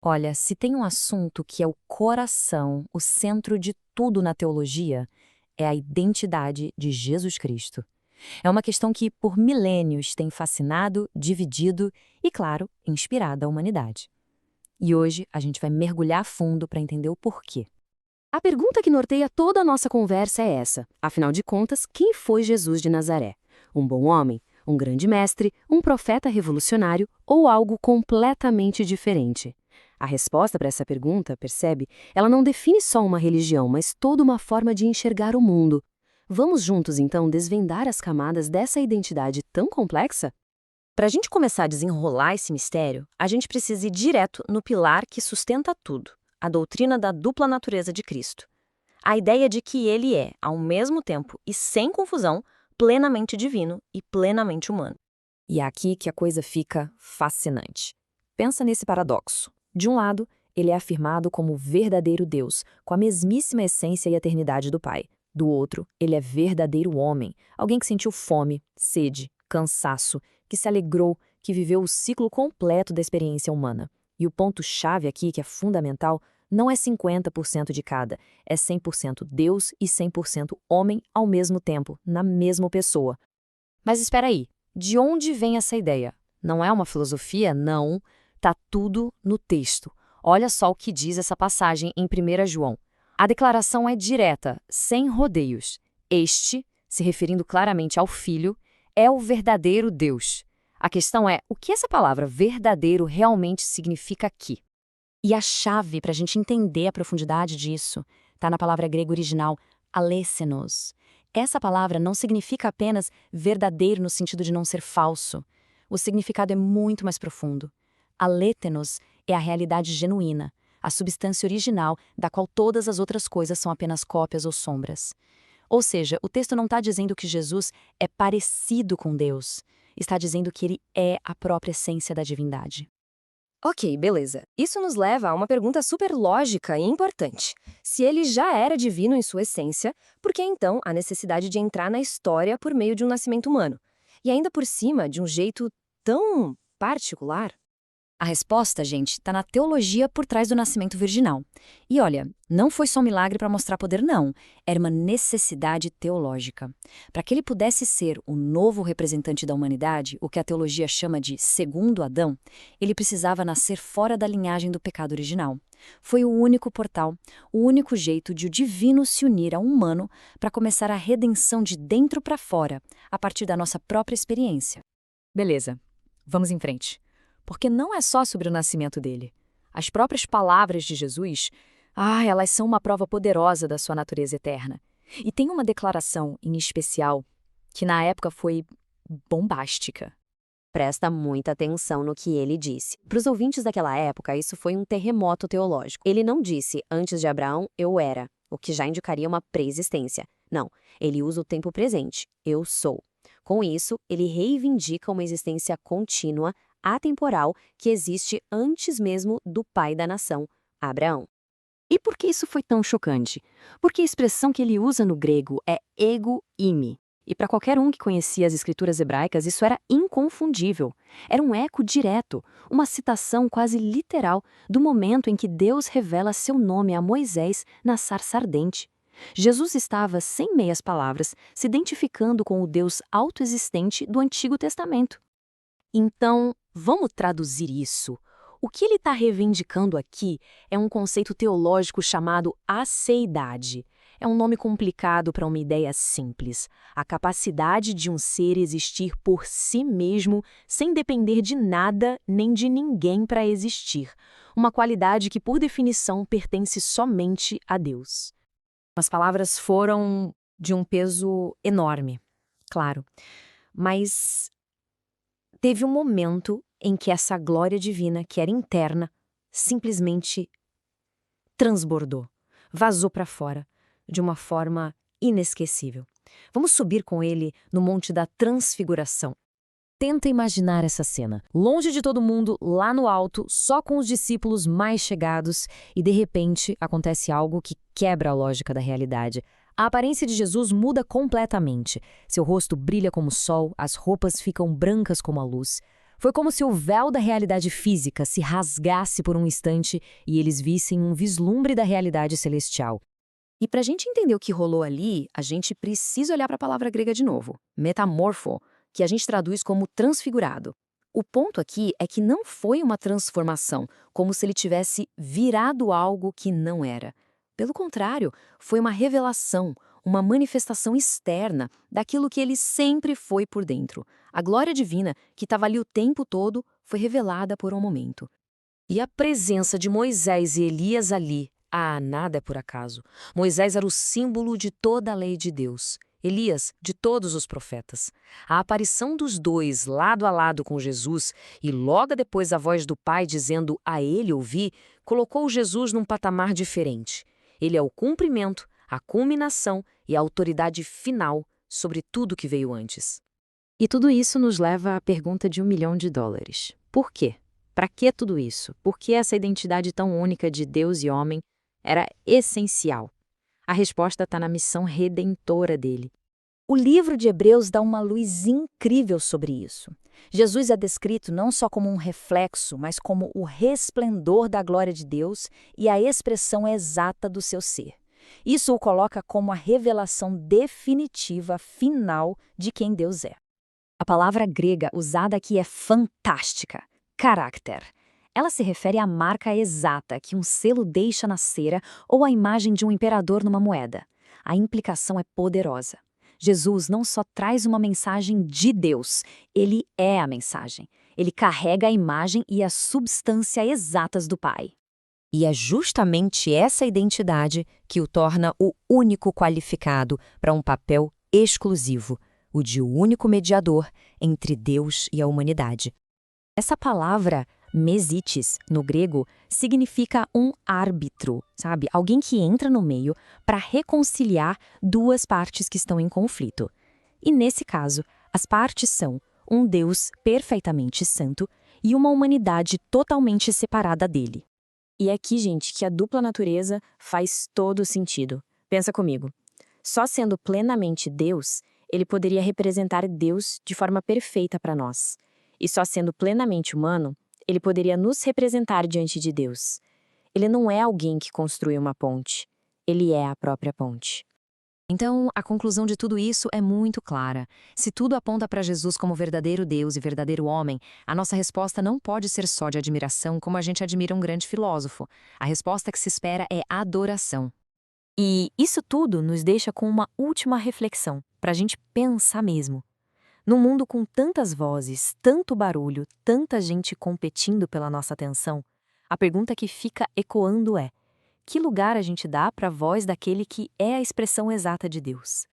Olha, se tem um assunto que é o coração, o centro de tudo na teologia, é a identidade de Jesus Cristo. É uma questão que, por milênios, tem fascinado, dividido e, claro, inspirado a humanidade. E hoje a gente vai mergulhar a fundo para entender o porquê. A pergunta que norteia toda a nossa conversa é essa. Afinal de contas, quem foi Jesus de Nazaré? Um bom homem? Um grande mestre? Um profeta revolucionário? Ou algo completamente diferente? A resposta para essa pergunta, percebe, ela não define só uma religião, mas toda uma forma de enxergar o mundo. Vamos juntos, então, desvendar as camadas dessa identidade tão complexa? Para a gente começar a desenrolar esse mistério, a gente precisa ir direto no pilar que sustenta tudo, a doutrina da dupla natureza de Cristo. A ideia de que ele é, ao mesmo tempo e sem confusão, plenamente divino e plenamente humano. E é aqui que a coisa fica fascinante. Pensa nesse paradoxo. De um lado, ele é afirmado como o verdadeiro Deus, com a mesmíssima essência e eternidade do Pai. Do outro, ele é verdadeiro homem, alguém que sentiu fome, sede, cansaço, que se alegrou, que viveu o ciclo completo da experiência humana. E o ponto-chave aqui, que é fundamental, não é 50% de cada, é 100% Deus e 100% homem ao mesmo tempo, na mesma pessoa. Mas espera aí, de onde vem essa ideia? Não é uma filosofia? Não. Tá tudo no texto. Olha só o que diz essa passagem em 1 João. A declaração é direta, sem rodeios. Este, se referindo claramente ao Filho, é o verdadeiro Deus. A questão é, o que essa palavra verdadeiro realmente significa aqui? E a chave para a gente entender a profundidade disso está na palavra grega original, alêssenos. Essa palavra não significa apenas verdadeiro no sentido de não ser falso. O significado é muito mais profundo. Alétenos é a realidade genuína, a substância original da qual todas as outras coisas são apenas cópias ou sombras. Ou seja, o texto não está dizendo que Jesus é parecido com Deus. Está dizendo que ele é a própria essência da divindade. Ok, beleza. Isso nos leva a uma pergunta super lógica e importante. Se ele já era divino em sua essência, por que então a necessidade de entrar na história por meio de um nascimento humano? E ainda por cima, de um jeito tão particular? A resposta, gente, está na teologia por trás do nascimento virginal. E olha, não foi só um milagre para mostrar poder, não. Era uma necessidade teológica. Para que ele pudesse ser o novo representante da humanidade, o que a teologia chama de segundo Adão, ele precisava nascer fora da linhagem do pecado original. Foi o único portal, o único jeito de o divino se unir ao humano para começar a redenção de dentro para fora, a partir da nossa própria experiência. Beleza, vamos em frente. Porque não é só sobre o nascimento dele. As próprias palavras de Jesus, elas são uma prova poderosa da sua natureza eterna. E tem uma declaração, em especial, que na época foi bombástica. Presta muita atenção no que ele disse. Para os ouvintes daquela época, isso foi um terremoto teológico. Ele não disse, antes de Abraão, eu era, o que já indicaria uma pré-existência. Não, ele usa o tempo presente, eu sou. Com isso, ele reivindica uma existência contínua, atemporal, que existe antes mesmo do pai da nação, Abraão. E por que isso foi tão chocante? Porque a expressão que ele usa no grego é ego imi. E para qualquer um que conhecia as escrituras hebraicas, isso era inconfundível. Era um eco direto, uma citação quase literal do momento em que Deus revela seu nome a Moisés na sarça ardente. Jesus estava, sem meias palavras, se identificando com o Deus autoexistente do Antigo Testamento. Então, vamos traduzir isso. O que ele está reivindicando aqui é um conceito teológico chamado aceidade. É um nome complicado para uma ideia simples. A capacidade de um ser existir por si mesmo sem depender de nada nem de ninguém para existir. Uma qualidade que, por definição, pertence somente a Deus. As palavras foram de um peso enorme, claro. Mas teve um momento em que essa glória divina, que era interna, simplesmente transbordou, vazou para fora, de uma forma inesquecível. Vamos subir com ele no Monte da Transfiguração. Tenta imaginar essa cena, longe de todo mundo, lá no alto, só com os discípulos mais chegados, e de repente acontece algo que quebra a lógica da realidade. A aparência de Jesus muda completamente. Seu rosto brilha como o sol, as roupas ficam brancas como a luz. Foi como se o véu da realidade física se rasgasse por um instante e eles vissem um vislumbre da realidade celestial. E para a gente entender o que rolou ali, a gente precisa olhar para a palavra grega de novo, metamorfo, que a gente traduz como transfigurado. O ponto aqui é que não foi uma transformação, como se ele tivesse virado algo que não era. Pelo contrário, foi uma revelação, uma manifestação externa daquilo que ele sempre foi por dentro. A glória divina, que estava ali o tempo todo, foi revelada por um momento. E a presença de Moisés e Elias ali, nada é por acaso. Moisés era o símbolo de toda a lei de Deus. Elias, de todos os profetas. A aparição dos dois lado a lado com Jesus e logo depois a voz do Pai dizendo a ele ouvir, colocou Jesus num patamar diferente. Ele é o cumprimento, a culminação e a autoridade final sobre tudo que veio antes. E tudo isso nos leva à pergunta de $1 milhão. Por quê? Para que tudo isso? Por que essa identidade tão única de Deus e homem era essencial? A resposta está na missão redentora dele. O livro de Hebreus dá uma luz incrível sobre isso. Jesus é descrito não só como um reflexo, mas como o resplendor da glória de Deus e a expressão exata do seu ser. Isso o coloca como a revelação definitiva, final, de quem Deus é. A palavra grega usada aqui é fantástica, caráter. Ela se refere à marca exata que um selo deixa na cera ou à imagem de um imperador numa moeda. A implicação é poderosa. Jesus não só traz uma mensagem de Deus, ele é a mensagem. Ele carrega a imagem e a substância exatas do Pai. E é justamente essa identidade que o torna o único qualificado para um papel exclusivo, o de único mediador entre Deus e a humanidade. Essa palavra, mesites, no grego, significa um árbitro, sabe? Alguém que entra no meio para reconciliar duas partes que estão em conflito. E nesse caso, as partes são um Deus perfeitamente santo e uma humanidade totalmente separada dele. E é aqui, gente, que a dupla natureza faz todo sentido. Pensa comigo. Só sendo plenamente Deus, ele poderia representar Deus de forma perfeita para nós. E só sendo plenamente humano, ele poderia nos representar diante de Deus. Ele não é alguém que construiu uma ponte. Ele é a própria ponte. Então, a conclusão de tudo isso é muito clara. Se tudo aponta para Jesus como verdadeiro Deus e verdadeiro homem, a nossa resposta não pode ser só de admiração como a gente admira um grande filósofo. A resposta que se espera é adoração. E isso tudo nos deixa com uma última reflexão, para a gente pensar mesmo. Num mundo com tantas vozes, tanto barulho, tanta gente competindo pela nossa atenção, a pergunta que fica ecoando é: que lugar a gente dá para a voz daquele que é a expressão exata de Deus?